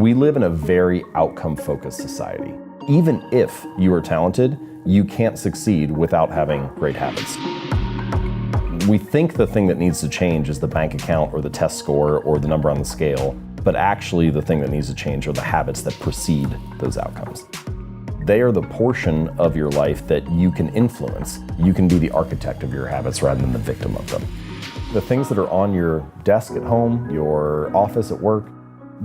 We live in a very outcome-focused society. Even if you are talented, you can't succeed without having great habits. We think the thing that needs to change is the bank account or the test score or the number on the scale, but actually the thing that needs to change are the habits that precede those outcomes. They are the portion of your life that you can influence. You can be the architect of your habits rather than the victim of them. The things that are on your desk at home, your office at work,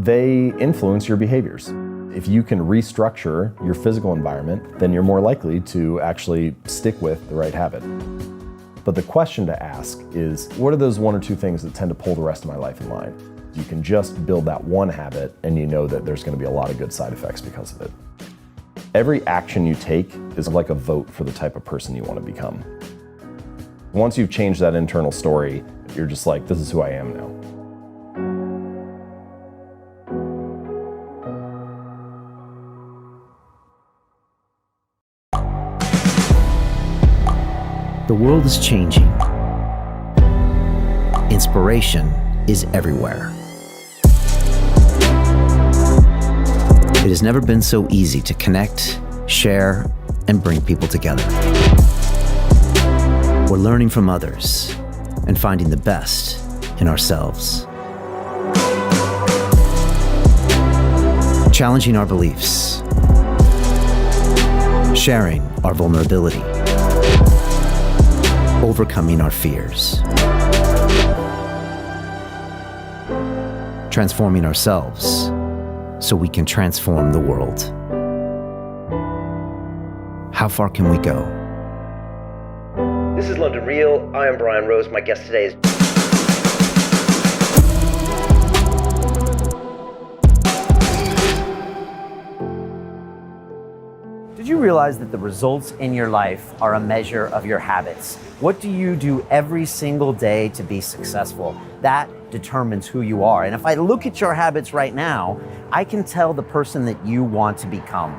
they influence your behaviors. If you can restructure your physical environment, then you're more likely to actually stick with the right habit. But the question to ask is, what are those one or two things that tend to pull the rest of my life in line? You can just build that one habit and you know that there's going to be a lot of good side effects because of it. Every action you take is like a vote for the type of person you want to become. Once you've changed that internal story, you're just like, this is who I am now. The world is changing. Inspiration is everywhere. It has never been so easy to connect, share, and bring people together. We're learning from others and finding the best in ourselves. Challenging our beliefs. Sharing our vulnerability. Overcoming our fears. Transforming ourselves so we can transform the world. How far can we go? This is London Real. I am Brian Rose. My guest today is... Did you realize that the results in your life are a measure of your habits? What do you do every single day to be successful? That determines who you are. And if I look at your habits right now, I can tell the person that you want to become.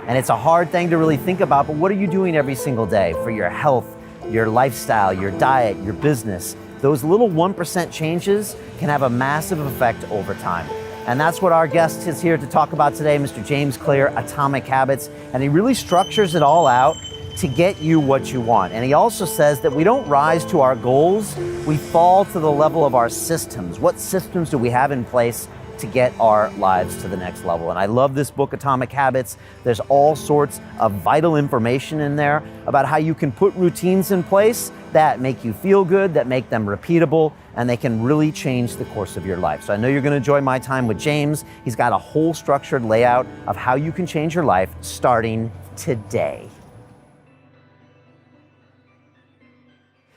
And it's a hard thing to really think about, but what are you doing every single day for your health, your lifestyle, your diet, your business? Those little 1% changes can have a massive effect over time. And that's what our guest is here to talk about today, Mr. James Clear, Atomic Habits. And he really structures it all out to get you what you want. And he also says that we don't rise to our goals, we fall to the level of our systems. What systems do we have in place to get our lives to the next level? And I love this book, Atomic Habits. There's all sorts of vital information in there about how you can put routines in place that make you feel good, that make them repeatable, and they can really change the course of your life. So I know you're gonna enjoy my time with James. He's got a whole structured layout of how you can change your life starting today.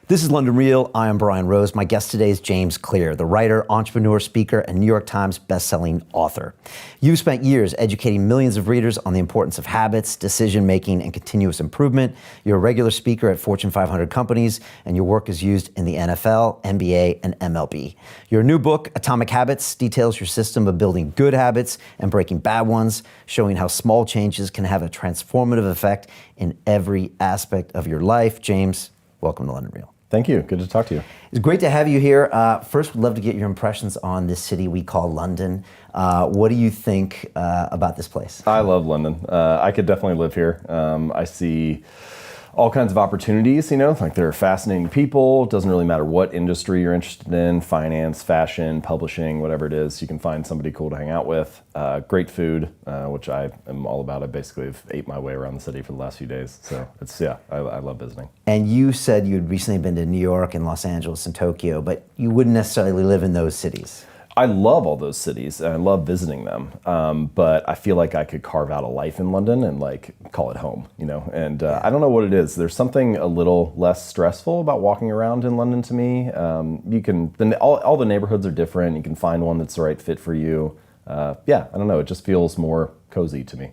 This is London Real. I am Brian Rose. My guest today is James Clear, the writer, entrepreneur, speaker, and New York Times bestselling author. You've spent years educating millions of readers on the importance of habits, decision-making, and continuous improvement. You're a regular speaker at Fortune 500 companies, and your work is used in the NFL, NBA, and MLB. Your new book, Atomic Habits, details your system of building good habits and breaking bad ones, showing how small changes can have a transformative effect in every aspect of your life. James, welcome to London Real. Thank you. Good to talk to you. It's great to have you here. First, we'd love to get your impressions on this city we call London. What do you think about this place? I love London. I could definitely live here. I see all kinds of opportunities, like there are fascinating people. It doesn't really matter what industry you're interested in, finance, fashion, publishing, whatever it is, you can find somebody cool to hang out with. Great food, which I am all about. I basically have ate my way around the city for the last few days. So I love visiting. And you said you'd recently been to New York and Los Angeles and Tokyo, but you wouldn't necessarily live in those cities. I love all those cities and I love visiting them, but I feel like I could carve out a life in London and call it home, and I don't know what it is. There's something a little less stressful about walking around in London to me. All the neighborhoods are different. You can find one that's the right fit for you. I don't know, it just feels more cozy to me.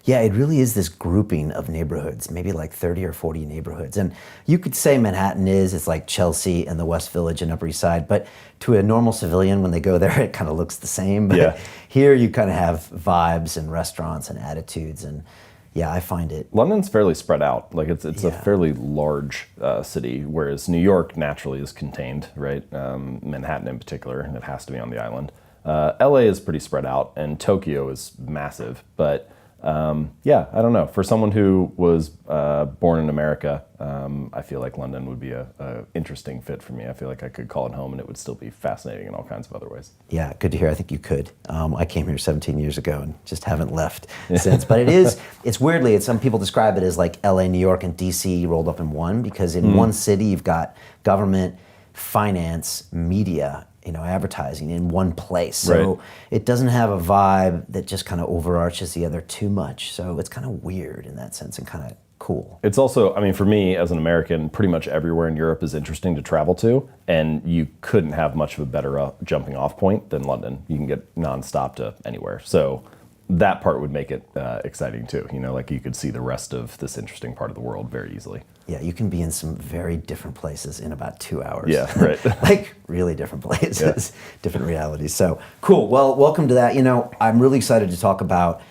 Yeah, it really is this grouping of neighborhoods, maybe like 30 or 40 neighborhoods. And you could say Manhattan it's like Chelsea and the West Village and Upper East Side, but to a normal civilian, when they go there, it kind of looks the same. But here you kind of have vibes and restaurants and attitudes. And yeah, I find it. London's fairly spread out. It's a fairly large city, whereas New York naturally is contained, right? Manhattan in particular, and it has to be on the island. LA is pretty spread out, and Tokyo is massive. But yeah, I don't know. For someone who was born in America, I feel like London would be a interesting fit for me. I feel like I could call it home, and it would still be fascinating in all kinds of other ways. Yeah, good to hear. I think you could. I came here 17 years ago and just haven't left since. But it's weirdly, some people describe it as like LA, New York, and DC rolled up in one, because in one city you've got government, finance, media, advertising in one place. So it doesn't have a vibe that just kind of overarches the other too much. So it's kind of weird in that sense and kind of cool. It's also, I mean, for me as an American, pretty much everywhere in Europe is interesting to travel to, and you couldn't have much of a better jumping off point than London. You can get nonstop to anywhere. So that part would make it exciting too. Like you could see the rest of this interesting part of the world very easily. Yeah, you can be in some very different places in about 2 hours. Yeah, right. Like really different places, different realities. So cool. Well, welcome to that. I'm really excited to talk about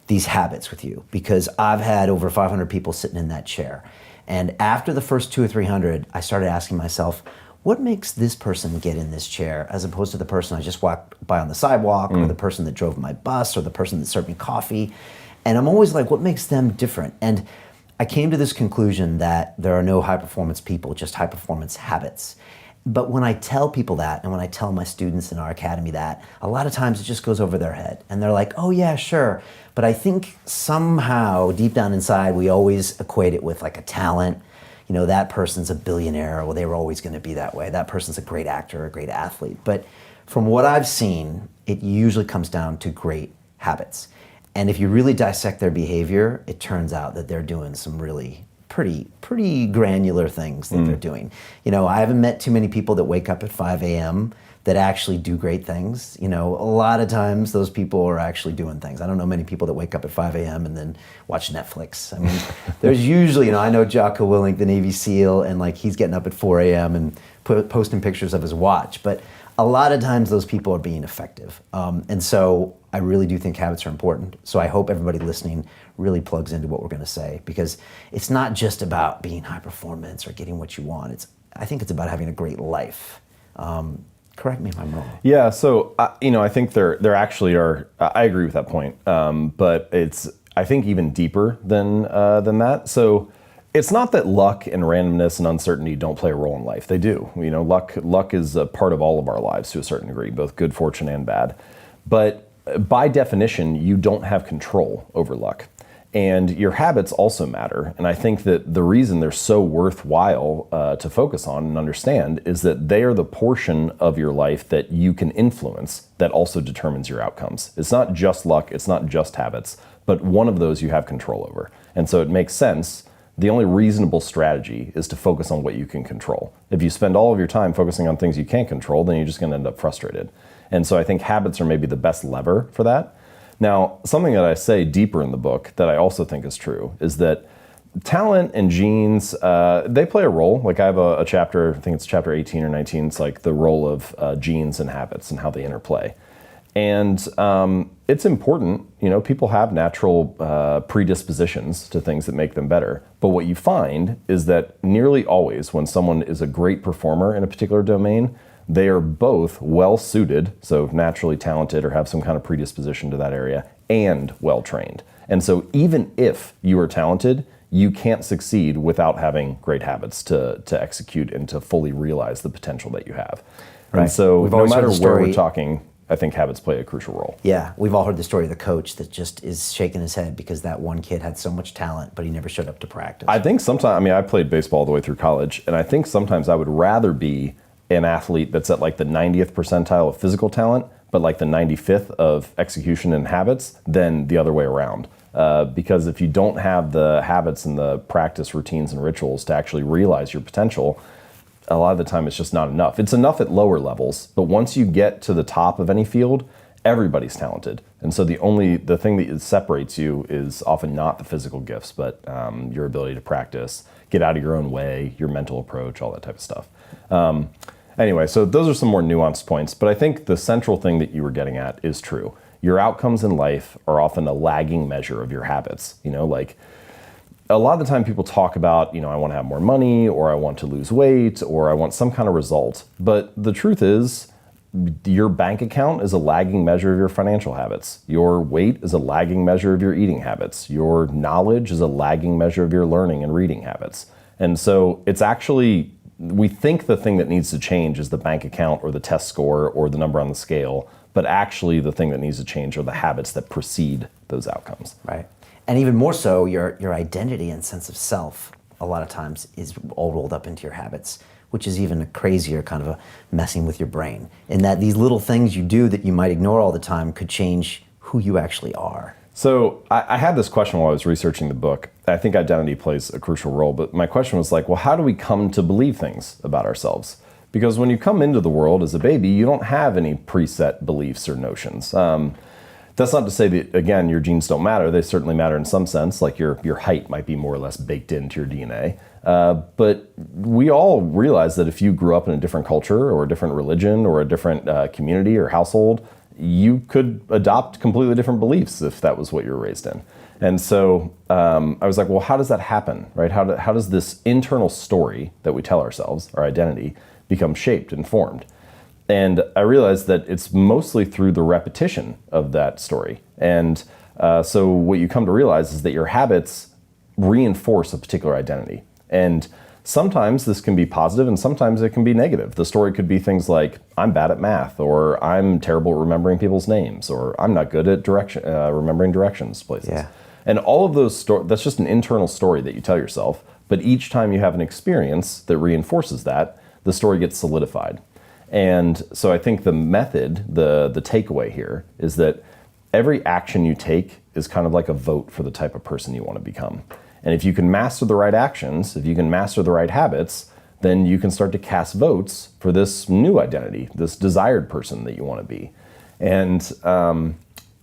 these habits with you, because I've had over 500 people sitting in that chair. And after the first 200 or 300, I started asking myself, what makes this person get in this chair as opposed to the person I just walked by on the sidewalk, or the person that drove my bus, or the person that served me coffee? And I'm always like, what makes them different? And I came to this conclusion that there are no high-performance people, just high-performance habits. But when I tell people that, and when I tell my students in our academy that, a lot of times it just goes over their head. And they're like, oh yeah, sure. But I think somehow, deep down inside, we always equate it with like a talent. That person's a billionaire, or they were always going to be that way. That person's a great actor, a great athlete. But from what I've seen, it usually comes down to great habits. And if you really dissect their behavior, it turns out that they're doing some really pretty granular things that they're doing. I haven't met too many people that wake up at 5 a.m. that actually do great things. A lot of times those people are actually doing things. I don't know many people that wake up at 5 a.m. and then watch Netflix. I mean, there's usually, I know Jocko Willink, the Navy SEAL, and like he's getting up at 4 a.m. and posting pictures of his watch. But a lot of times those people are being effective. And so I really do think habits are important. So I hope everybody listening really plugs into what we're going to say, because it's not just about being high performance or getting what you want. I think it's about having a great life. Correct me if I'm wrong. Yeah, so I think there actually are. I agree with that point, but it's, I think, even deeper than that. So it's not that luck and randomness and uncertainty don't play a role in life. They do. Luck is a part of all of our lives to a certain degree, both good fortune and bad. But by definition, you don't have control over luck. And your habits also matter. And I think that the reason they're so worthwhile to focus on and understand is that they are the portion of your life that you can influence that also determines your outcomes. It's not just luck, it's not just habits, but one of those you have control over. And so it makes sense. The only reasonable strategy is to focus on what you can control. If you spend all of your time focusing on things you can't control, then you're just going to end up frustrated. And so I think habits are maybe the best lever for that. Now, something that I say deeper in the book that I also think is true is that talent and genes, they play a role. Like I have a chapter, I think it's chapter 18 or 19, it's like the role of genes and habits and how they interplay. And it's important, people have natural predispositions to things that make them better. But what you find is that nearly always when someone is a great performer in a particular domain, they are both well-suited, so naturally talented or have some kind of predisposition to that area, and well-trained. And so even if you are talented, you can't succeed without having great habits to execute and to fully realize the potential that you have. Right. And so no matter where we're talking, I think habits play a crucial role. Yeah, we've all heard the story of the coach that just is shaking his head because that one kid had so much talent, but he never showed up to practice. I think sometimes, I played baseball all the way through college, and I think sometimes I would rather be an athlete that's at like the 90th percentile of physical talent, but like the 95th of execution and habits than the other way around. Because if you don't have the habits and the practice routines and rituals to actually realize your potential, a lot of the time it's just not enough. It's enough at lower levels, but once you get to the top of any field, everybody's talented. And so the thing that separates you is often not the physical gifts, but your ability to practice, get out of your own way, your mental approach, all that type of stuff. Anyway, so those are some more nuanced points, but I think the central thing that you were getting at is true. Your outcomes in life are often a lagging measure of your habits. Like a lot of the time people talk about, I want to have more money, or I want to lose weight, or I want some kind of result. But the truth is, Your bank account is a lagging measure of your financial habits. Your weight is a lagging measure of your eating habits. Your knowledge is a lagging measure of your learning and reading habits. And so it's actually, we think the thing that needs to change is the bank account or the test score or the number on the scale, but actually the thing that needs to change are the habits that precede those outcomes. Right. And even more so, your identity and sense of self a lot of times is all rolled up into your habits, which is even a crazier kind of a messing with your brain. In that these little things you do that you might ignore all the time could change who you actually are. So I had this question while I was researching the book. I think identity plays a crucial role, but my question was like, well, how do we come to believe things about ourselves? Because when you come into the world as a baby, you don't have any preset beliefs or notions. That's not to say that, again, your genes don't matter. They certainly matter in some sense, like your height might be more or less baked into your DNA. But we all realize that if you grew up in a different culture or a different religion or a different community or household, you could adopt completely different beliefs if that was what you were raised in. And so I was like, well, how does that happen, right? How does this internal story that we tell ourselves, our identity, become shaped and formed? And I realized that it's mostly through the repetition of that story. And so what you come to realize is that your habits reinforce a particular identity. And sometimes this can be positive and sometimes it can be negative. The story could be things like, I'm bad at math, or I'm terrible at remembering people's names, or I'm not good at remembering directions places. Yeah. And all of those that's just an internal story that you tell yourself. But each time you have an experience that reinforces that, the story gets solidified. And so I think the method, the takeaway here is that every action you take is kind of like a vote for the type of person you want to become. And if you can master the right actions, if you can master the right habits, then you can start to cast votes for this new identity, this desired person that you want to be. And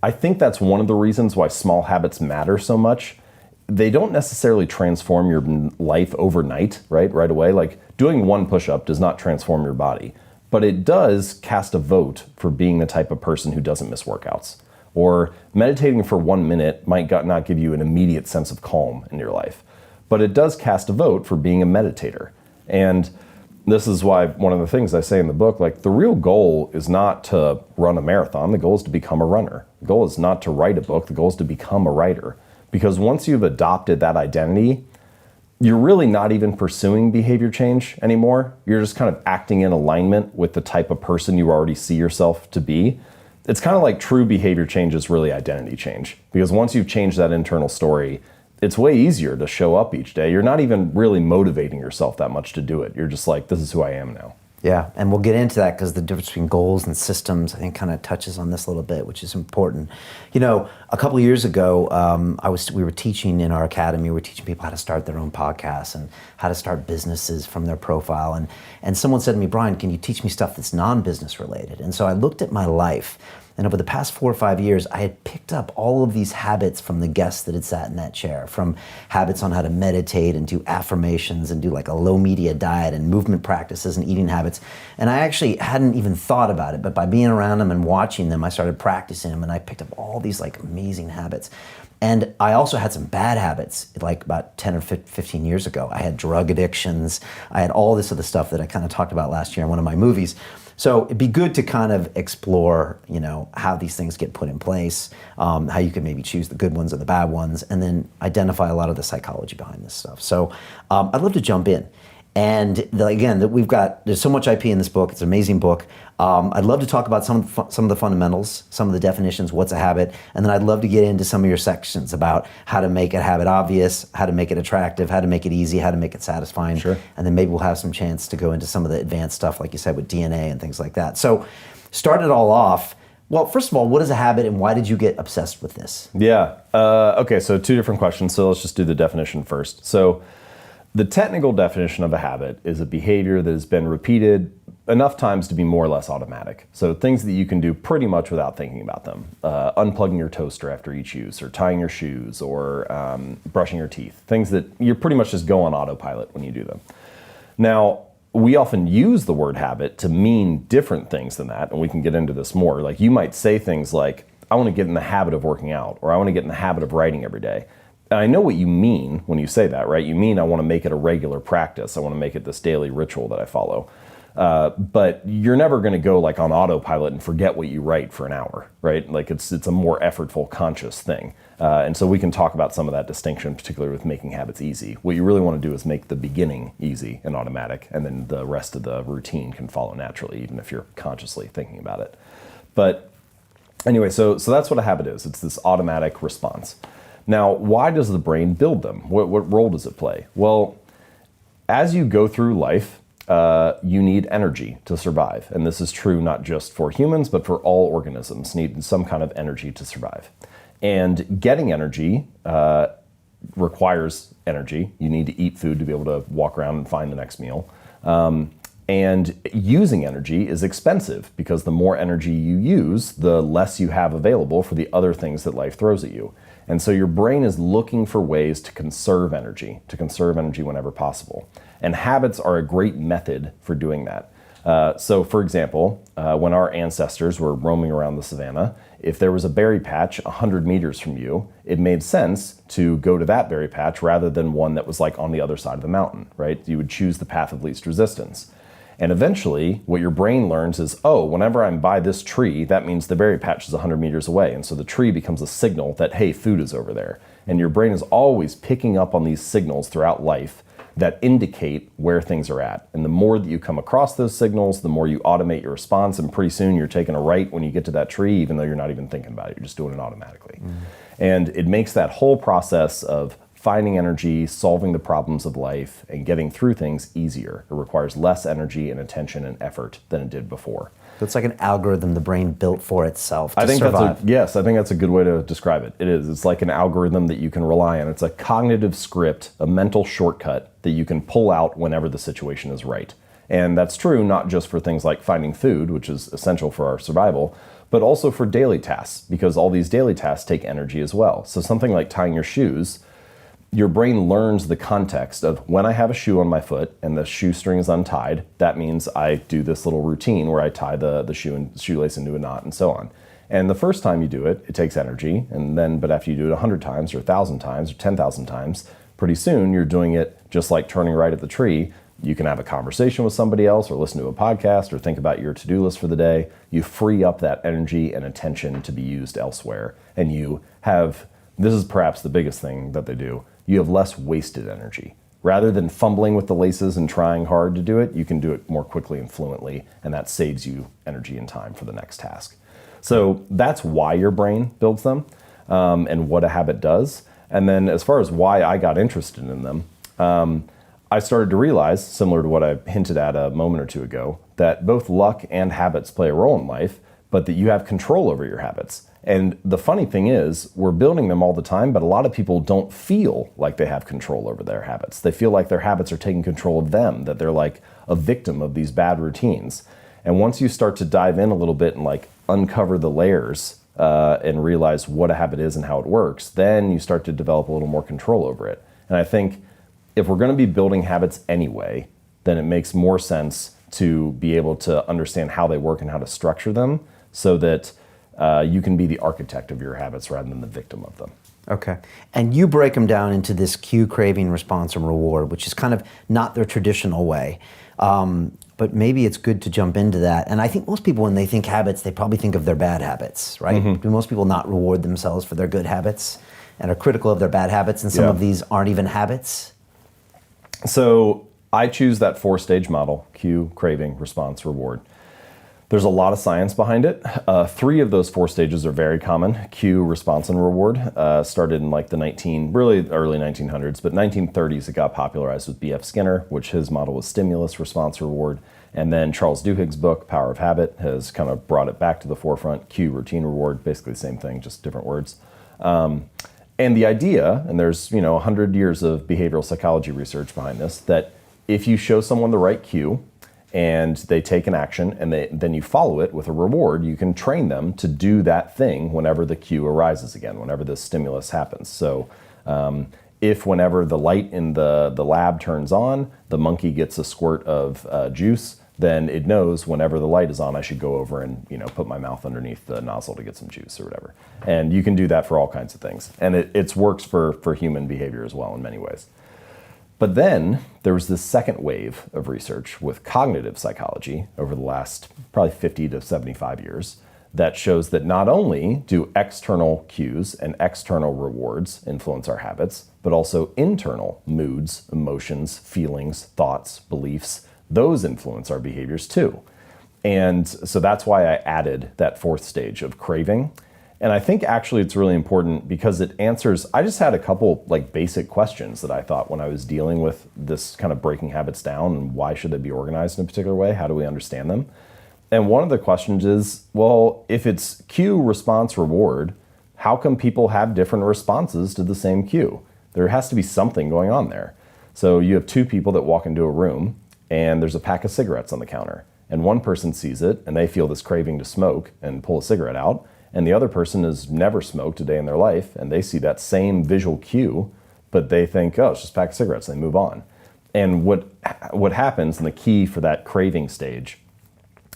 I think that's one of the reasons why small habits matter so much. They don't necessarily transform your life overnight, right away. Like doing one push-up does not transform your body. But it does cast a vote for being the type of person who doesn't miss workouts. Or meditating for 1 minute might not give you an immediate sense of calm in your life. But it does cast a vote for being a meditator. And this is why one of the things I say in the book, like the real goal is not to run a marathon. The goal is to become a runner. The goal is not to write a book. The goal is to become a writer. Because once you've adopted that identity, you're really not even pursuing behavior change anymore. You're just kind of acting in alignment with the type of person you already see yourself to be. It's kind of like true behavior change is really identity change. Because once you've changed that internal story, it's way easier to show up each day. You're not even really motivating yourself that much to do it. You're just like, this is who I am now. Yeah, and we'll get into that because the difference between goals and systems, I think, kind of touches on this a little bit, which is important. You know, a couple of years ago, we were teaching in our academy. We were teaching people how to start their own podcasts and how to start businesses from their profile. And someone said to me, Brian, can you teach me stuff that's non-business related? And so I looked at my life. And over the past 4 or 5 years, I had picked up all of these habits from the guests that had sat in that chair, from habits on how to meditate and do affirmations and do like a low media diet and movement practices and eating habits. And I actually hadn't even thought about it, but by being around them and watching them, I started practicing them and I picked up all these like amazing habits. And I also had some bad habits, like about 10 or 15 years ago. I had drug addictions. I had all this other stuff that I kind of talked about last year in one of my movies. So it'd be good to kind of explore, you know, how these things get put in place, how you can maybe choose the good ones or the bad ones, and then identify a lot of the psychology behind this stuff. So I'd love to jump in. And there's so much IP in this book. It's an amazing book. I'd love to talk about some of the fundamentals, some of the definitions, what's a habit, and then I'd love to get into some of your sections about how to make a habit obvious, how to make it attractive, how to make it easy, how to make it satisfying. Sure. And then maybe we'll have some chance to go into some of the advanced stuff, like you said, with DNA and things like that. So start it all off. Well, first of all, what is a habit and why did you get obsessed with this? Yeah. Okay, so 2 different questions. So let's just do the definition first. So the technical definition of a habit is a behavior that has been repeated enough times to be more or less automatic. So things that you can do pretty much without thinking about them. Unplugging your toaster after each use, or tying your shoes, or brushing your teeth. Things that you pretty much just go on autopilot when you do them. Now, we often use the word habit to mean different things than that, and we can get into this more. Like you might say things like, I want to get in the habit of working out, or I want to get in the habit of writing every day. And I know what you mean when you say that, right? You mean I want to make it a regular practice. I want to make it this daily ritual that I follow. But you're never going to go like on autopilot and forget what you write for an hour, right? Like it's a more effortful, conscious thing. And so we can talk about some of that distinction, particularly with making habits easy. What you really want to do is make the beginning easy and automatic, and then the rest of the routine can follow naturally, even if you're consciously thinking about it. But anyway, so that's what a habit is. It's this automatic response. Now, why does the brain build them? What role does it play? Well, as you go through life, you need energy to survive. And this is true not just for humans, but for all organisms need some kind of energy to survive. And getting energy requires energy. You need to eat food to be able to walk around and find the next meal. And using energy is expensive because the more energy you use, the less you have available for the other things that life throws at you. And so your brain is looking for ways to conserve energy whenever possible. And habits are a great method for doing that. So for example, when our ancestors were roaming around the savannah, if there was a berry patch 100 meters from you, it made sense to go to that berry patch rather than one that was like on the other side of the mountain, right? You would choose the path of least resistance. And eventually, what your brain learns is, oh, whenever I'm by this tree, that means the berry patch is 100 meters away. And so the tree becomes a signal that, hey, food is over there. And your brain is always picking up on these signals throughout life that indicate where things are at. And the more that you come across those signals, the more you automate your response. And pretty soon you're taking a right when you get to that tree, even though you're not even thinking about it. You're just doing it automatically. And it makes that whole process of finding energy, solving the problems of life, and getting through things easier. It requires less energy and attention and effort than it did before. So it's like an algorithm the brain built for itself to survive. Yes, I think that's a good way to describe it. It is. It's like an algorithm that you can rely on. It's a cognitive script, a mental shortcut that you can pull out whenever the situation is right. And that's true not just for things like finding food, which is essential for our survival, but also for daily tasks, because all these daily tasks take energy as well. So something like tying your shoes, your brain learns the context of when I have a shoe on my foot and the shoestring is untied, that means I do this little routine where I tie the shoelace into a knot and so on. And the first time you do it, it takes energy, but after you do it 100 times or 1,000 times or 10,000 times, pretty soon you're doing it just like turning right at the tree. You can have a conversation with somebody else or listen to a podcast or think about your to-do list for the day. You free up that energy and attention to be used elsewhere. And this is perhaps the biggest thing that they do, you have less wasted energy. Rather than fumbling with the laces and trying hard to do it, you can do it more quickly and fluently, and that saves you energy and time for the next task. So that's why your brain builds them, and what a habit does. And then as far as why I got interested in them, I started to realize, similar to what I hinted at a moment or two ago, that both luck and habits play a role in life, but that you have control over your habits. And the funny thing is, we're building them all the time, but a lot of people don't feel like they have control over their habits. They feel like their habits are taking control of them, that they're like a victim of these bad routines. And once you start to dive in a little bit and like uncover the layers and realize what a habit is and how it works, then you start to develop a little more control over it. And I think if we're going to be building habits anyway, then it makes more sense to be able to understand how they work and how to structure them so that you can be the architect of your habits rather than the victim of them. Okay. And you break them down into this cue, craving, response, and reward, which is kind of not their traditional way. But maybe it's good to jump into that. And I think most people, when they think habits, they probably think of their bad habits, right? Mm-hmm. Do most people not reward themselves for their good habits and are critical of their bad habits, and some of these aren't even habits? So I choose that 4-stage model: cue, craving, response, reward. There's a lot of science behind it. 3 of those 4 stages are very common: cue, response, and reward. Started in like the early 1900s, but 1930s it got popularized with B.F. Skinner, which his model was stimulus, response, reward. And then Charles Duhigg's book, Power of Habit, has kind of brought it back to the forefront: cue, routine, reward, basically the same thing, just different words. And the idea, and there's 100 years of behavioral psychology research behind this, that if you show someone the right cue, and they take an action, and then you follow it with a reward, you can train them to do that thing whenever the cue arises again, whenever the stimulus happens. So if whenever the light in the lab turns on, the monkey gets a squirt of juice, then it knows whenever the light is on, I should go over and put my mouth underneath the nozzle to get some juice or whatever. And you can do that for all kinds of things. And it works for human behavior as well in many ways. But then there was this second wave of research with cognitive psychology over the last probably 50 to 75 years that shows that not only do external cues and external rewards influence our habits, but also internal moods, emotions, feelings, thoughts, beliefs, those influence our behaviors too. And so that's why I added that fourth stage of craving. And I think actually it's really important because it answers, I just had a couple like basic questions that I thought when I was dealing with this kind of breaking habits down and why should they be organized in a particular way? How do we understand them? And one of the questions is, well, if it's cue, response, reward, how come people have different responses to the same cue? There has to be something going on there. So you have two people that walk into a room and there's a pack of cigarettes on the counter. And one person sees it and they feel this craving to smoke and pull a cigarette out. And the other person has never smoked a day in their life and they see that same visual cue, but they think, oh, it's just a pack of cigarettes, and they move on. And what happens, and the key for that craving stage,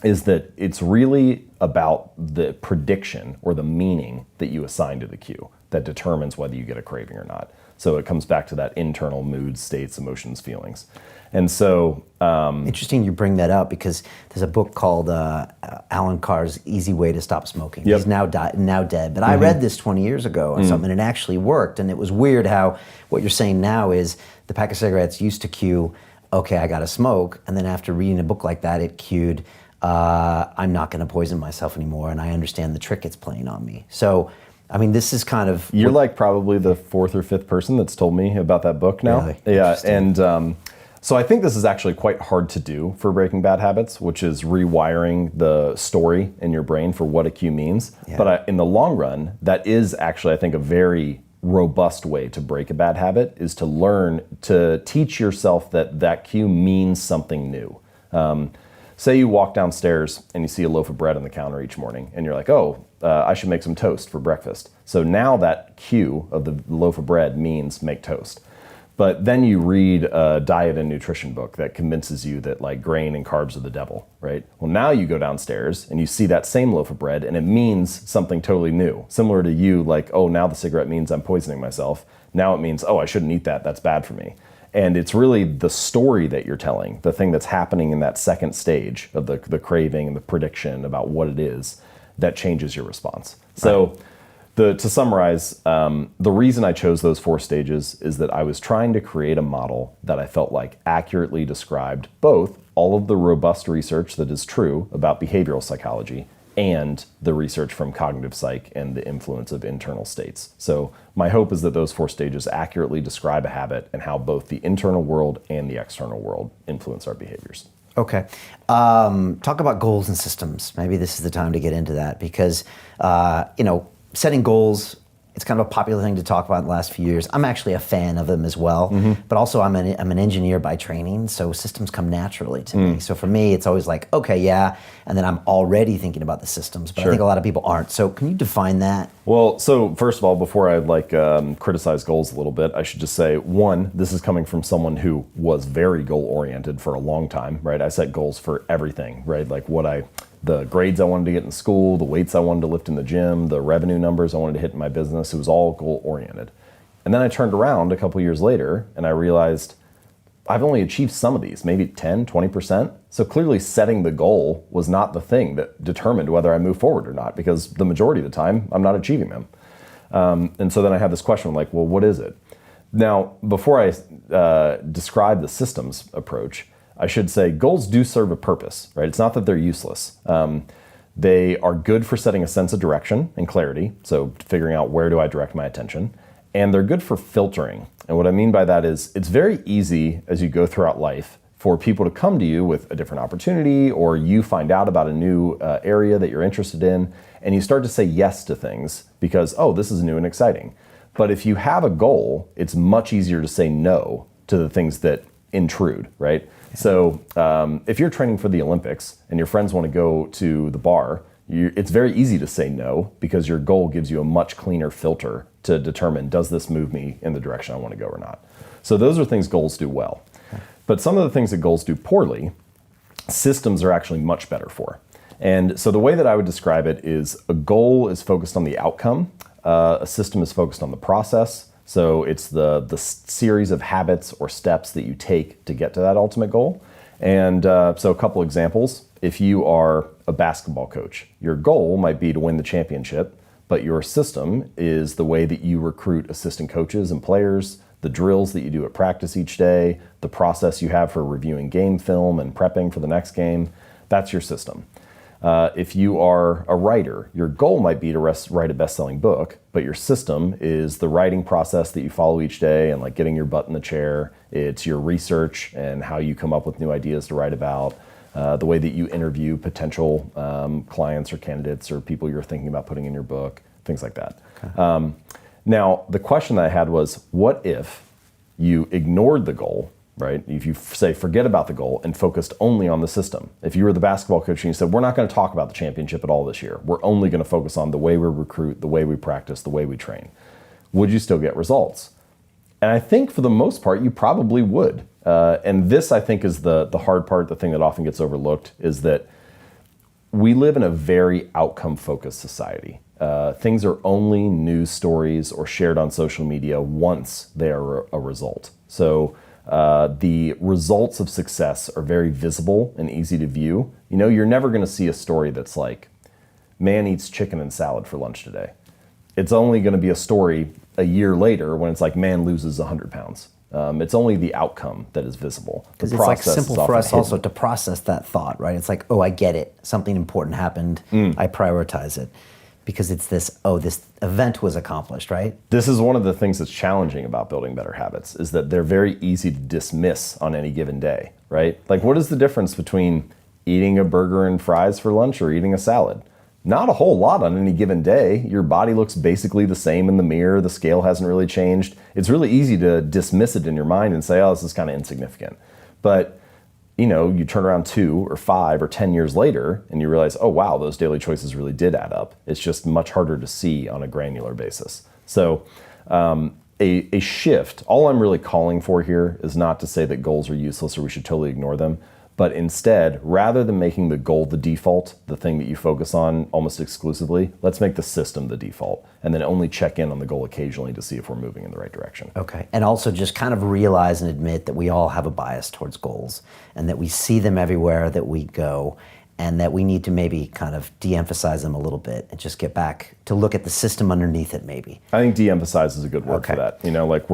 is that it's really about the prediction or the meaning that you assign to the cue that determines whether you get a craving or not. So it comes back to that internal moods, states, emotions, feelings. And so... Interesting you bring that up because there's a book called Alan Carr's Easy Way to Stop Smoking. Yep. He's now dead. But I read this 20 years ago or something and it actually worked. And it was weird how what you're saying now is the pack of cigarettes used to cue, okay, I gotta smoke. And then after reading a book like that, it cued, I'm not gonna poison myself anymore and I understand the trick it's playing on me. So, I mean, this is kind of... You're like probably the fourth or fifth person that's told me about that book now. Really? Yeah, and so I think this is actually quite hard to do for breaking bad habits, which is rewiring the story in your brain for what a cue means. Yeah. But in the long run, that is actually, I think, a very robust way to break a bad habit, is to learn to teach yourself that that cue means something new. Say you walk downstairs and you see a loaf of bread on the counter each morning and you're like, oh, I should make some toast for breakfast. So now that cue of the loaf of bread means make toast. But then you read a diet and nutrition book that convinces you that like grain and carbs are the devil, right? Well, now you go downstairs and you see that same loaf of bread and it means something totally new. Similar to you, like, oh, now the cigarette means I'm poisoning myself. Now it means, oh, I shouldn't eat that. That's bad for me. And it's really the story that you're telling, the thing that's happening in that second stage of the craving and the prediction about what it is that changes your response. So to summarize, the reason I chose those four stages is that I was trying to create a model that I felt like accurately described both all of the robust research that is true about behavioral psychology and the research from cognitive psych and the influence of internal states. So my hope is that those four stages accurately describe a habit and how both the internal world and the external world influence our behaviors. Okay. Talk about goals and systems. Maybe this is the time to get into that because, setting goals, it's kind of a popular thing to talk about in the last few years. I'm actually a fan of them as well, but also I'm an engineer by training, so systems come naturally to me. So for me, it's always like, okay, yeah, and then I'm already thinking about the systems, but I think a lot of people aren't. So can you define that? Well, so first of all, before I criticize goals a little bit, I should just say, one, this is coming from someone who was very goal-oriented for a long time, right? I set goals for everything, right? Like the grades I wanted to get in school, the weights I wanted to lift in the gym, the revenue numbers I wanted to hit in my business. It was all goal-oriented. And then I turned around a couple years later and I realized I've only achieved some of these, maybe 10, 20%. So clearly setting the goal was not the thing that determined whether I move forward or not, because the majority of the time I'm not achieving them. And so then I had this question like, well, what is it? Now, before I describe the systems approach, I should say goals do serve a purpose, right? It's not that they're useless. They are good for setting a sense of direction and clarity, so figuring out where do I direct my attention, and they're good for filtering. And what I mean by that is it's very easy as you go throughout life for people to come to you with a different opportunity, or you find out about a new area that you're interested in, and you start to say yes to things because, oh, this is new and exciting. But if you have a goal, it's much easier to say no to the things that intrude, right? So if you're training for the Olympics and your friends want to go to the bar, it's very easy to say no because your goal gives you a much cleaner filter to determine, does this move me in the direction I want to go or not? So those are things goals do well. But some of the things that goals do poorly, systems are actually much better for. And so the way that I would describe it is a goal is focused on the outcome, a system is focused on the process. So it's the series of habits or steps that you take to get to that ultimate goal. And so a couple examples. If you are a basketball coach, your goal might be to win the championship, but your system is the way that you recruit assistant coaches and players, the drills that you do at practice each day, the process you have for reviewing game film and prepping for the next game. That's your system. If you are a writer, your goal might be to write a best-selling book, but your system is the writing process that you follow each day and like getting your butt in the chair. It's your research and how you come up with new ideas to write about, the way that you interview potential clients or candidates or people you're thinking about putting in your book, things like that. Okay. Now, the question that I had was, what if you ignored the goal, right? If you say, forget about the goal and focused only on the system. If you were the basketball coach and you said, we're not going to talk about the championship at all this year. We're only going to focus on the way we recruit, the way we practice, the way we train. Would you still get results? And I think for the most part, you probably would. And this, I think, is the hard part, the thing that often gets overlooked, is that we live in a very outcome-focused society. Things are only news stories or shared on social media once they are a result. So the results of success are very visible and easy to view. You know, you're never going to see a story that's like, man eats chicken and salad for lunch today. It's only going to be a story a year later when it's like, man loses 100 pounds. It's only the outcome that is visible. Because it's like simple for us also to process that thought, right? It's like, oh, I get it. Something important happened. I prioritize it. Because it's this, oh, this event was accomplished, right? This is one of the things that's challenging about building better habits, is that they're very easy to dismiss on any given day, right? Like, what is the difference between eating a burger and fries for lunch or eating a salad? Not a whole lot on any given day. Your body looks basically the same in the mirror. The scale hasn't really changed. It's really easy to dismiss it in your mind and say, oh, this is kind of insignificant. But you know, you turn around 2 or 5 or 10 years later and you realize, oh wow, those daily choices really did add up. It's just much harder to see on a granular basis. So a shift, all I'm really calling for here is not to say that goals are useless or we should totally ignore them, but instead, rather than making the goal the default, the thing that you focus on almost exclusively, let's make the system the default and then only check in on the goal occasionally to see if we're moving in the right direction. Okay. And also just kind of realize and admit that we all have a bias towards goals and that we see them everywhere that we go and that we need to maybe kind of de-emphasize them a little bit and just get back to look at the system underneath it maybe. I think de-emphasize is a good word for that. You know, like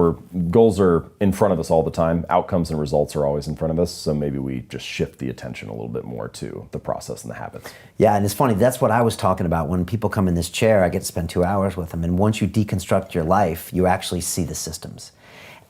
goals are in front of us all the time. Outcomes and results are always in front of us. So maybe we just shift the attention a little bit more to the process and the habits. Yeah, and it's funny, that's what I was talking about. When people come in this chair, I get to spend 2 hours with them. And once you deconstruct your life, you actually see the systems.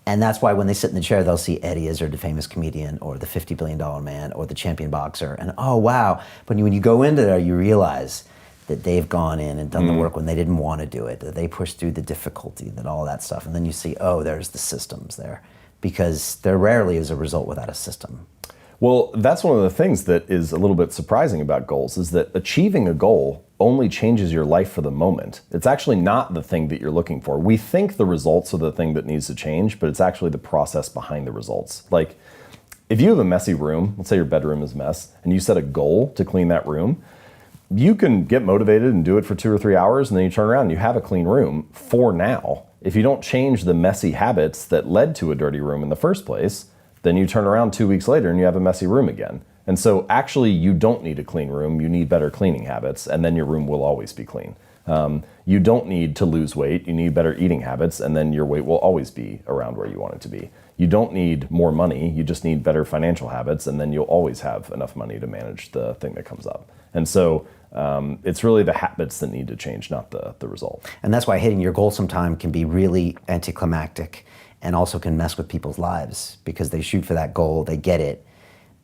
And that's why when they sit in the chair, they'll see Eddie as the famous comedian or the $50 billion man or the champion boxer. And oh, wow. But when you go into there, you realize that they've gone in and done the work when they didn't want to do it, that they pushed through the difficulty, that all that stuff. And then you see, oh, there's the systems there. Because there rarely is a result without a system. Well, that's one of the things that is a little bit surprising about goals, is that achieving a goal only changes your life for the moment. It's actually not the thing that you're looking for. We think the results are the thing that needs to change, but it's actually the process behind the results. Like, if you have a messy room, let's say your bedroom is a mess, and you set a goal to clean that room, you can get motivated and do it for 2 or 3 hours, and then you turn around and you have a clean room for now. If you don't change the messy habits that led to a dirty room in the first place, then you turn around 2 weeks later and you have a messy room again. And so actually you don't need a clean room, you need better cleaning habits, and then your room will always be clean. You don't need to lose weight, you need better eating habits, and then your weight will always be around where you want it to be. You don't need more money, you just need better financial habits, and then you'll always have enough money to manage the thing that comes up. And so it's really the habits that need to change, not the result. And that's why hitting your goal sometime can be really anticlimactic and also can mess with people's lives because they shoot for that goal, they get it,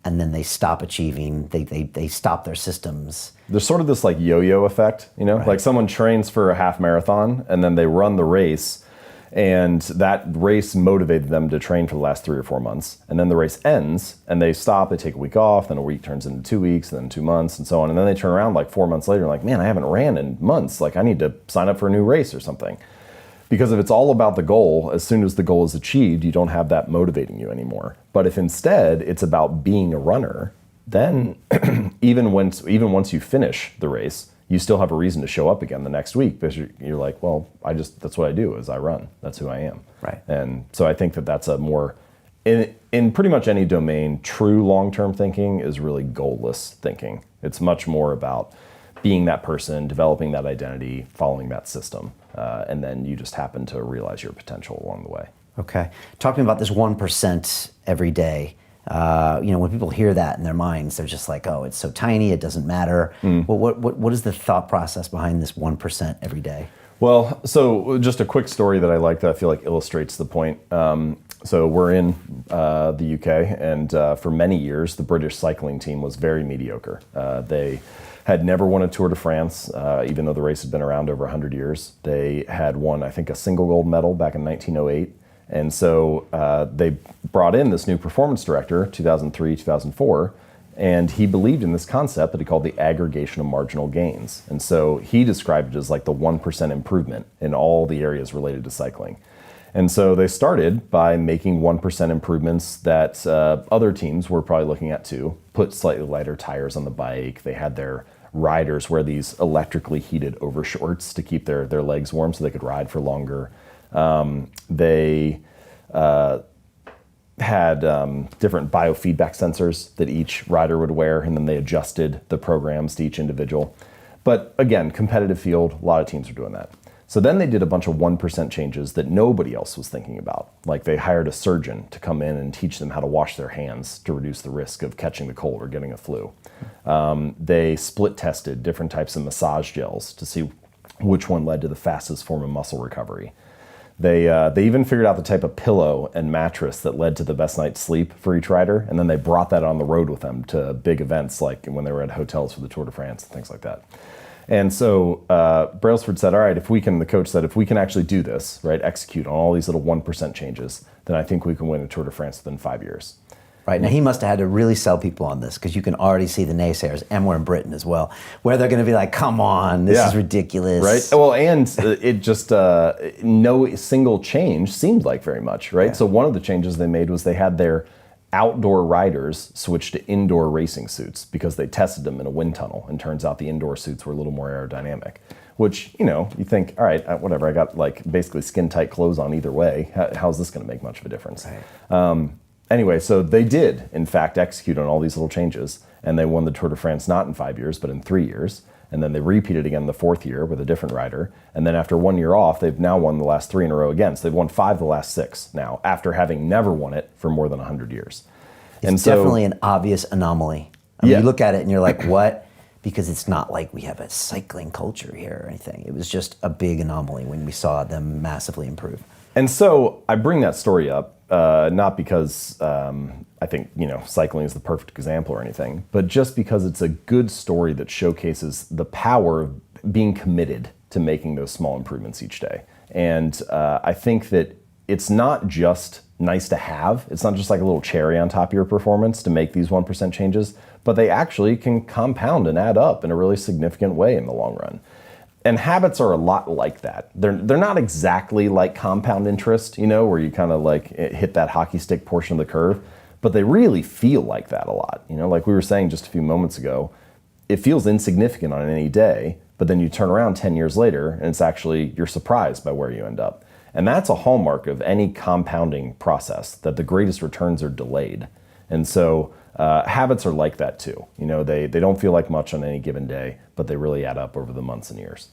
and then they stop achieving, they stop their systems. There's sort of this like yo-yo effect, you know, like someone trains for a half marathon and then they run the race and that race motivated them to train for the last 3 or 4 months. And then the race ends and they stop, they take a week off, then a week turns into 2 weeks, and then 2 months and so on. And then they turn around like 4 months later and like, man, I haven't ran in months. Like I need to sign up for a new race or something. Because if it's all about the goal, as soon as the goal is achieved, you don't have that motivating you anymore. But if instead it's about being a runner, then even once you finish the race, you still have a reason to show up again the next week because you're like, well, that's what I do is I run. That's who I am. Right. And so I think that that's a more, in pretty much any domain, true long-term thinking is really goalless thinking. It's much more about being that person, developing that identity, following that system, and then you just happen to realize your potential along the way. Okay. Talking about this 1% every day, when people hear that in their minds, they're just like, oh, it's so tiny, it doesn't matter. Well, what is the thought process behind this 1% every day? Well, so just a quick story that I like that I feel like illustrates the point. So we're in the UK, and for many years, the British cycling team was very mediocre. They had never won a Tour de France, even though the race had been around over 100 years. They had won, I think, a single gold medal back in 1908. And so they brought in this new performance director, 2003, 2004, and he believed in this concept that he called the aggregation of marginal gains. And so he described it as like the 1% improvement in all the areas related to cycling. And so they started by making 1% improvements that other teams were probably looking at too. Put slightly lighter tires on the bike. They had their riders wear these electrically heated overshorts to keep their legs warm so they could ride for longer. They had different biofeedback sensors that each rider would wear, and then they adjusted the programs to each individual. But again, competitive field, a lot of teams are doing that. So then they did a bunch of 1% changes that nobody else was thinking about. Like they hired a surgeon to come in and teach them how to wash their hands to reduce the risk of catching the cold or getting a flu. They split tested different types of massage gels to see which one led to the fastest form of muscle recovery. They even figured out the type of pillow and mattress that led to the best night's sleep for each rider, and then they brought that on the road with them to big events like when they were at hotels for the Tour de France and things like that. And so Brailsford said, all right, the coach said, if we can actually do this, right, execute on all these little 1% changes, then I think we can win a Tour de France within 5 years. Right. Now, he must have had to really sell people on this because you can already see the naysayers, and we're in Britain as well, where they're going to be like, come on, this is ridiculous. Right. Well, and it just, no single change seemed like very much, right? Yeah. So one of the changes they made was they had their outdoor riders switch to indoor racing suits because they tested them in a wind tunnel, and turns out the indoor suits were a little more aerodynamic. Which, you think, all right, whatever, I got like basically skin-tight clothes on either way. How's this going to make much of a difference? Right. Anyway, so they did, in fact, execute on all these little changes, and they won the Tour de France not in 5 years, but in 3 years. And then they repeated again the fourth year with a different rider. And then after 1 year off, they've now won the last 3 in a row again. So they've won 5 of the last 6 now, after having never won it for more than 100 years. It's definitely an obvious anomaly. I mean, you look at it and you're like, what? Because it's not like we have a cycling culture here or anything. It was just a big anomaly when we saw them massively improve. And so I bring that story up, not because I think, cycling is the perfect example or anything, but just because it's a good story that showcases the power of being committed to making those small improvements each day. And I think that it's not just nice to have. It's not just like a little cherry on top of your performance to make these 1% changes, but they actually can compound and add up in a really significant way in the long run. And habits are a lot like that. They're not exactly like compound interest, where you kind of like hit that hockey stick portion of the curve, but they really feel like that a lot. Like we were saying just a few moments ago, it feels insignificant on any day, but then you turn around 10 years later and it's actually, you're surprised by where you end up. And that's a hallmark of any compounding process, that the greatest returns are delayed. And so habits are like that too. They don't feel like much on any given day, but they really add up over the months and years.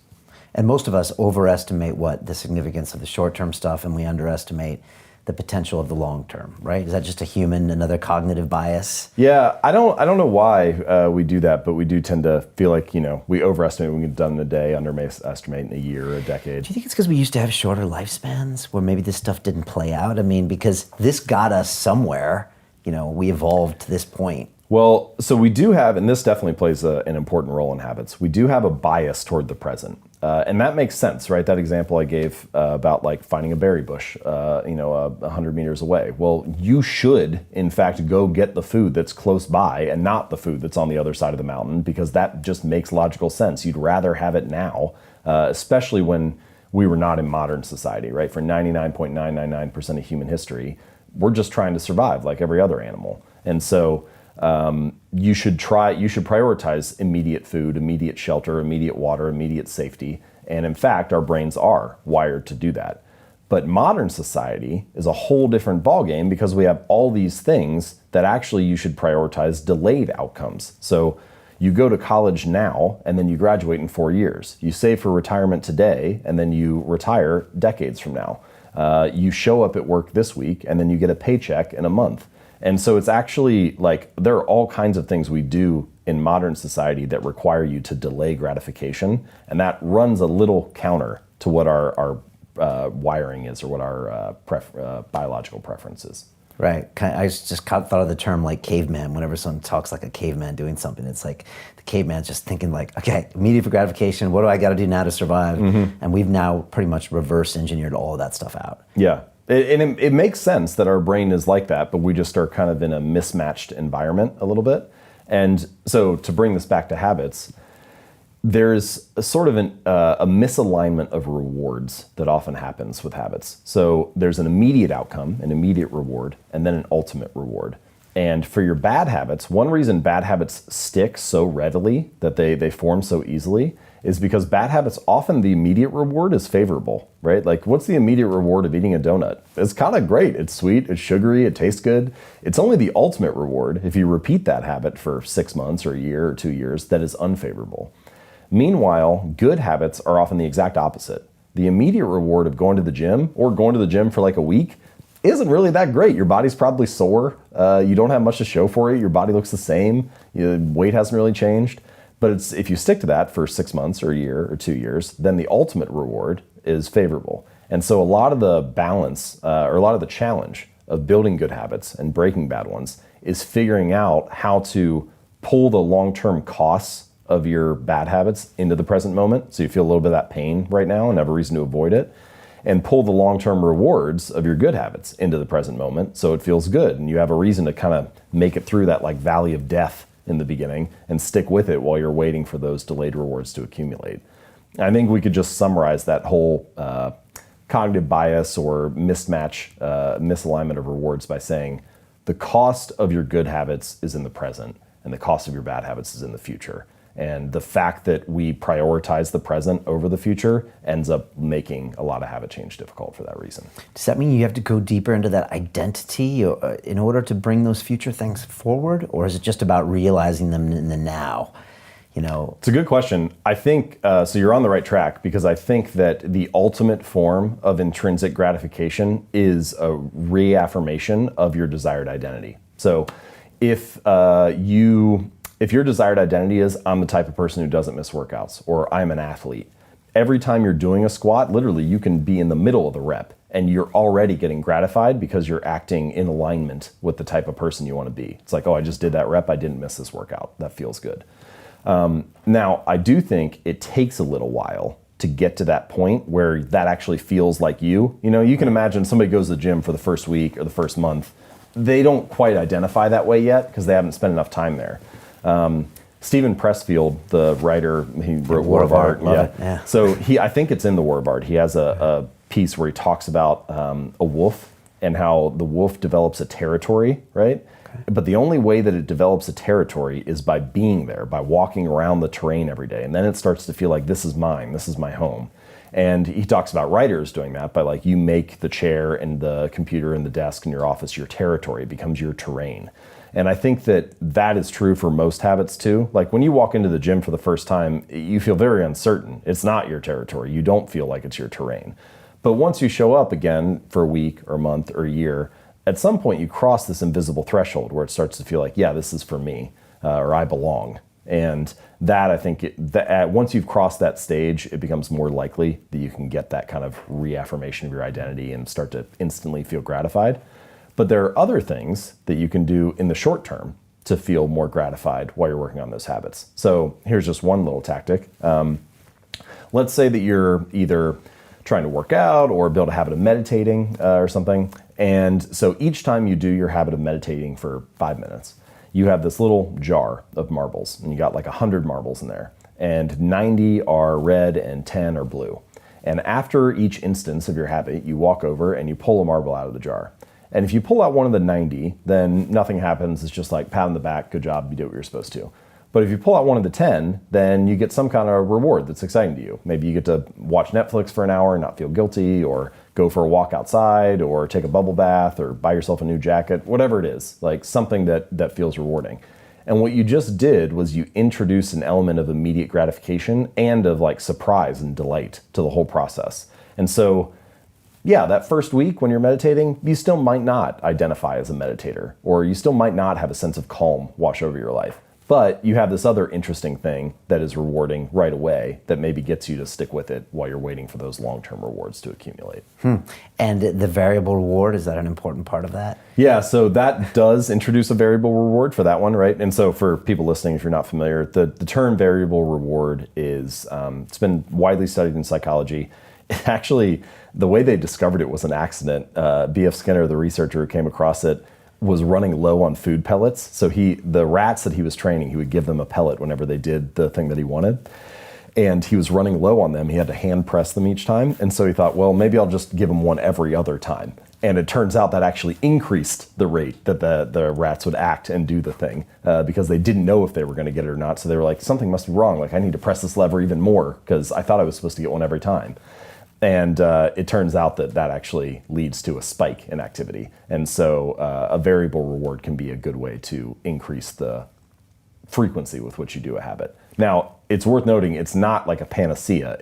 And most of us overestimate the significance of the short-term stuff, and we underestimate the potential of the long-term, right? Is that just another cognitive bias? Yeah, I don't know why we do that, but we do tend to feel like, we overestimate what we can get done in a day, underestimate in a year or a decade. Do you think it's because we used to have shorter lifespans where maybe this stuff didn't play out? I mean, because this got us somewhere, we evolved to this point. Well, so we do have, and this definitely plays an important role in habits, we do have a bias toward the present. And that makes sense, right? That example I gave about like finding a berry bush, 100 meters away. Well, you should, in fact, go get the food that's close by and not the food that's on the other side of the mountain, because that just makes logical sense. You'd rather have it now, especially when we were not in modern society, right? For 99.999% of human history, we're just trying to survive like every other animal. And so you should prioritize immediate food, immediate shelter, immediate water, immediate safety. And in fact, our brains are wired to do that. But modern society is a whole different ballgame because we have all these things that actually you should prioritize delayed outcomes. So you go to college now and then you graduate in 4 years. You save for retirement today and then you retire decades from now. You show up at work this week and then you get a paycheck in a month. And so it's actually like there are all kinds of things we do in modern society that require you to delay gratification. And that runs a little counter to what our wiring is or what our biological preference is. Right. I just thought of the term like caveman. Whenever someone talks like a caveman doing something, it's like the caveman's just thinking like, okay, immediate gratification. What do I got to do now to survive? And we've now pretty much reverse engineered all of that stuff out. Yeah. It makes sense that our brain is like that, but we just are kind of in a mismatched environment a little bit. And so to bring this back to habits, there's a sort of a misalignment of rewards that often happens with habits. So there's an immediate outcome, an immediate reward, and then an ultimate reward. And for your bad habits, one reason bad habits stick so readily, that they form so easily, is because bad habits, often the immediate reward is favorable, right? Like what's the immediate reward of eating a donut? It's kind of great. It's sweet, it's sugary, it tastes good. It's only the ultimate reward, if you repeat that habit for 6 months or a year or 2 years, that is unfavorable. Meanwhile, good habits are often the exact opposite. The immediate reward of going to the gym or going to the gym for like a week isn't really that great. Your body's probably sore. You don't have much to show for it. Your body looks the same. Your weight hasn't really changed. But if you stick to that for 6 months or a year or 2 years, then the ultimate reward is favorable. And so a lot of the balance or a lot of the challenge of building good habits and breaking bad ones is figuring out how to pull the long-term costs of your bad habits into the present moment, so you feel a little bit of that pain right now and have a reason to avoid it, and pull the long-term rewards of your good habits into the present moment so it feels good and you have a reason to kind of make it through that like valley of death in the beginning and stick with it while you're waiting for those delayed rewards to accumulate. I think we could just summarize that whole cognitive bias or misalignment of rewards by saying the cost of your good habits is in the present and the cost of your bad habits is in the future. And the fact that we prioritize the present over the future ends up making a lot of habit change difficult for that reason. Does that mean you have to go deeper into that identity in order to bring those future things forward? Or is it just about realizing them in the now? You know, it's a good question. I think, so you're on the right track because I think that the ultimate form of intrinsic gratification is a reaffirmation of your desired identity. So if your desired identity is, I'm the type of person who doesn't miss workouts, or I'm an athlete, every time you're doing a squat, literally you can be in the middle of the rep and you're already getting gratified because you're acting in alignment with the type of person you want to be. It's like, oh, I just did that rep, I didn't miss this workout. That feels good. Now, I do think it takes a little while to get to that point where that actually feels like you. You know, you can imagine somebody goes to the gym for the first week or the first month. They don't quite identify that way yet because they haven't spent enough time there. Stephen Pressfield, the writer, he wrote War of Art. Yeah. So I think it's in the War of Art. He has a piece where he talks about a wolf and how the wolf develops a territory, right? Okay. But the only way that it develops a territory is by being there, by walking around the terrain every day. And then it starts to feel like this is mine, this is my home. And he talks about writers doing that by like you make the chair and the computer and the desk in your office your territory, it becomes your terrain. And I think that is true for most habits too. Like when you walk into the gym for the first time, you feel very uncertain. It's not your territory. You don't feel like it's your terrain. But once you show up again for a week or a month or a year, at some point you cross this invisible threshold where it starts to feel like, yeah, this is for me, or I belong. And that, I think, once you've crossed that stage, it becomes more likely that you can get that kind of reaffirmation of your identity and start to instantly feel gratified. But there are other things that you can do in the short term to feel more gratified while you're working on those habits. So here's just one little tactic. Let's say that you're either trying to work out or build a habit of meditating or something. And so each time you do your habit of meditating for 5 minutes, you have this little jar of marbles, and you got like 100 marbles in there, and 90 are red and 10 are blue. And after each instance of your habit, you walk over and you pull a marble out of the jar. And if you pull out one of the 90, then nothing happens. It's just like pat on the back, good job, you did what you're supposed to. But if you pull out one of the 10, then you get some kind of reward that's exciting to you. Maybe you get to watch Netflix for an hour and not feel guilty, or go for a walk outside, or take a bubble bath, or buy yourself a new jacket, whatever it is, like something that feels rewarding. And what you just did was you introduced an element of immediate gratification and of like surprise and delight to the whole process. And so, yeah, that first week when you're meditating, you still might not identify as a meditator, or you still might not have a sense of calm wash over your life. But you have this other interesting thing that is rewarding right away that maybe gets you to stick with it while you're waiting for those long-term rewards to accumulate. And the variable reward, is that an important part of that? Yeah, so that does introduce a variable reward for that one, right? And so for people listening, if you're not familiar, the term variable reward is, it's been widely studied in psychology. Actually, the way they discovered it was an accident. B.F. Skinner, the researcher who came across it, was running low on food pellets. So the rats that he was training, he would give them a pellet whenever they did the thing that he wanted. And he was running low on them. He had to hand press them each time. And so he thought, well, maybe I'll just give them one every other time. And it turns out that actually increased the rate that the rats would act and do the thing because they didn't know if they were going to get it or not. So they were like, something must be wrong. Like, I need to press this lever even more because I thought I was supposed to get one every time. And it turns out that actually leads to a spike in activity. And so a variable reward can be a good way to increase the frequency with which you do a habit. Now, it's worth noting, it's not like a panacea.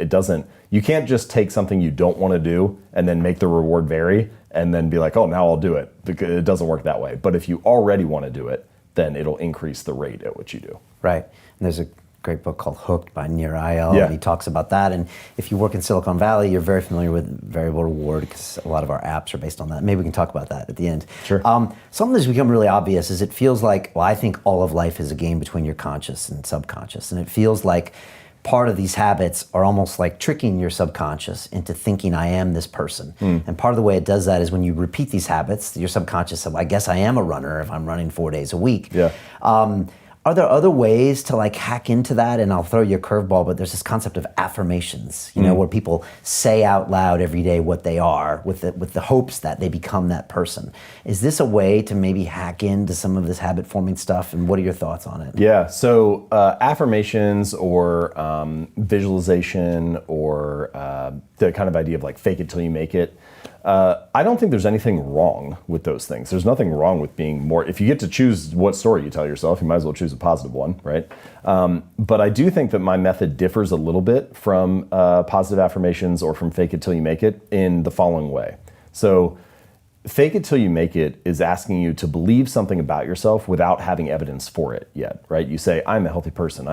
You can't just take something you don't want to do and then make the reward vary and then be like, oh, now I'll do it. Because it doesn't work that way. But if you already want to do it, then it'll increase the rate at which you do. Right. And there's a great book called Hooked by Nir Eyal, Yeah. and he talks about that. And if you work in Silicon Valley, you're very familiar with variable reward because a lot of our apps are based on that. Maybe we can talk about that at the end. Sure. Something that's become really obvious is it feels like, well, I think all of life is a game between your conscious and subconscious. And it feels like part of these habits are almost like tricking your subconscious into thinking I am this person. And part of the way it does that is when you repeat these habits, your subconscious says, I guess I am a runner if I'm running 4 days a week. Yeah. Are there other ways to like hack into that? And I'll throw you a curveball, but there's this concept of affirmations, you know, where people say out loud every day what they are with the hopes that they become that person. Is this a way to maybe hack into some of this habit forming stuff? And what are your thoughts on it? Yeah, so affirmations or visualization or the kind of idea of like fake it till you make it. I don't think there's anything wrong with those things. There's nothing wrong with being more, if you get to choose what story you tell yourself, you might as well choose a positive one, right? But I do think that my method differs a little bit from positive affirmations or from fake it till you make it in the following way. So fake it till you make it is asking you to believe something about yourself without having evidence for it yet, right? You say, I'm a healthy person,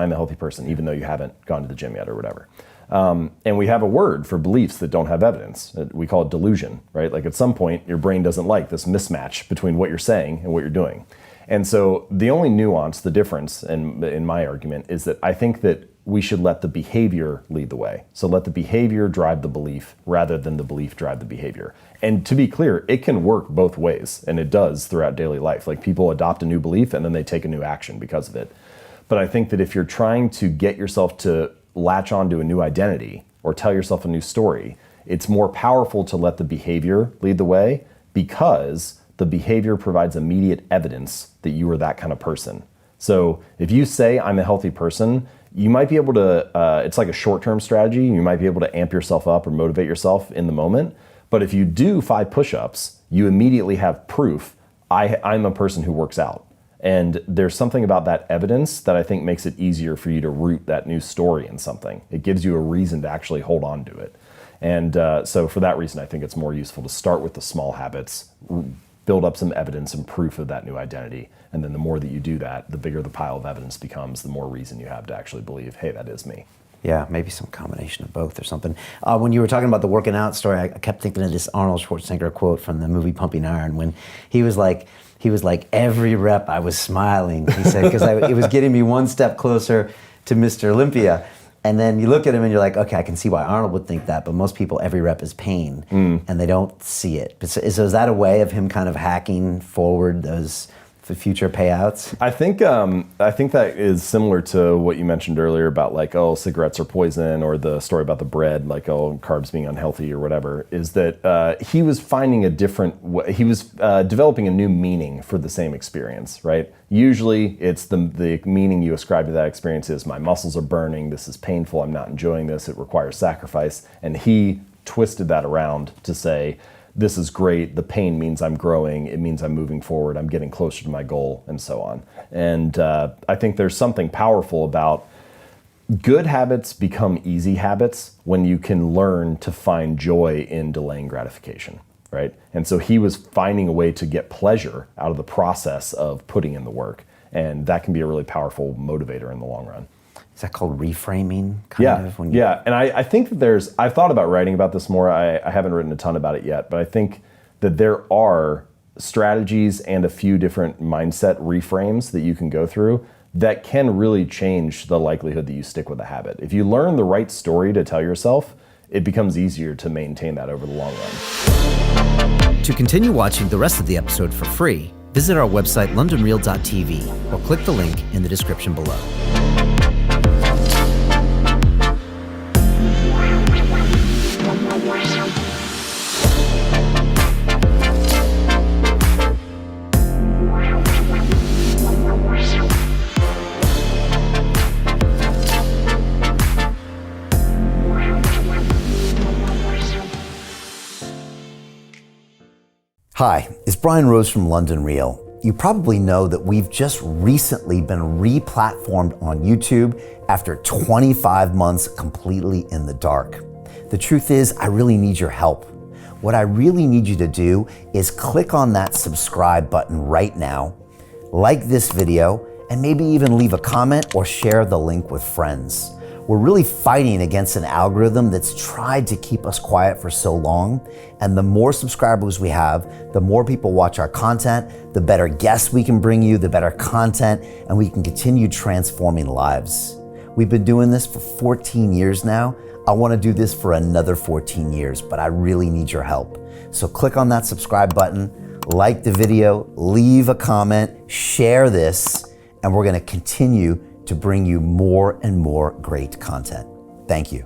even though you haven't gone to the gym yet or whatever. And we have a word for beliefs that don't have evidence. We call it delusion, right? Like at some point, your brain doesn't like this mismatch between what you're saying and what you're doing. And so the only nuance, the difference in my argument is that I think that we should let the behavior lead the way. So let the behavior drive the belief rather than the belief drive the behavior. And to be clear, it can work both ways, and it does throughout daily life. Like people adopt a new belief and then they take a new action because of it. But I think that if you're trying to get yourself to latch onto a new identity or tell yourself a new story, it's more powerful to let the behavior lead the way because the behavior provides immediate evidence that you are that kind of person. So if you say, I'm a healthy person, you might be able to, it's like a short-term strategy. You might be able to amp yourself up or motivate yourself in the moment. But if you do 5 push-ups, you immediately have proof, I'm a person who works out. And there's something about that evidence that I think makes it easier for you to root that new story in something. It gives you a reason to actually hold on to it. And so for that reason, I think it's more useful to start with the small habits, build up some evidence and proof of that new identity. And then the more that you do that, the bigger the pile of evidence becomes, the more reason you have to actually believe, hey, that is me. Yeah, maybe some combination of both or something. When you were talking about the working out story, I kept thinking of this Arnold Schwarzenegger quote from the movie Pumping Iron when he was like, every rep I was smiling, he said, because it was getting me one step closer to Mr. Olympia. And then you look at him and you're like, okay, I can see why Arnold would think that, but most people, every rep is pain, and they don't see it. So is that a way of him kind of hacking forward those for future payouts? I think that is similar to what you mentioned earlier about like, oh, cigarettes are poison, or the story about the bread, like, oh, carbs being unhealthy or whatever. Is that he was finding a different way. He was developing a new meaning for the same experience, right? Usually, it's the meaning you ascribe to that experience is my muscles are burning. This is painful. I'm not enjoying this. It requires sacrifice. And he twisted that around to say, this is great, the pain means I'm growing, it means I'm moving forward, I'm getting closer to my goal, and so on. And I think there's something powerful about good habits become easy habits when you can learn to find joy in delaying gratification, right? And so he was finding a way to get pleasure out of the process of putting in the work. And that can be a really powerful motivator in the long run. Is that called reframing? Yeah, and I think that I've thought about writing about this more. I haven't written a ton about it yet, but I think that there are strategies and a few different mindset reframes that you can go through that can really change the likelihood that you stick with a habit. If you learn the right story to tell yourself, it becomes easier to maintain that over the long run. To continue watching the rest of the episode for free, visit our website londonreal.tv or click the link in the description below. Hi, it's Brian Rose from London Real. You probably know that we've just recently been re-platformed on YouTube after 25 months completely in the dark. The truth is, I really need your help. What I really need you to do is click on that subscribe button right now, like this video, and maybe even leave a comment or share the link with friends. We're really fighting against an algorithm that's tried to keep us quiet for so long. And the more subscribers we have, the more people watch our content, the better guests we can bring you, the better content, and we can continue transforming lives. We've been doing this for 14 years now. I want to do this for another 14 years, but I really need your help. So click on that subscribe button, like the video, leave a comment, share this, and we're going to continue to bring you more and more great content. Thank you.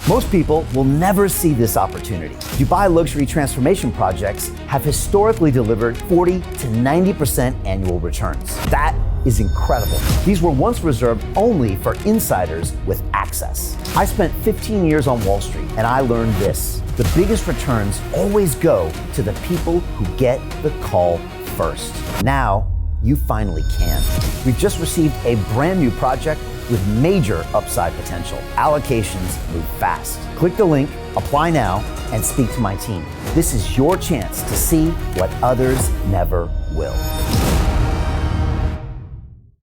Most people will never see this opportunity. Dubai luxury transformation projects have historically delivered 40 to 90% annual returns. That is incredible. These were once reserved only for insiders with access. I spent 15 years on Wall Street and I learned this: the biggest returns always go to the people who get the call first. Now, you finally can. We've just received a brand new project with major upside potential. Allocations move fast. Click the link, apply now, and speak to my team. This is your chance to see what others never will.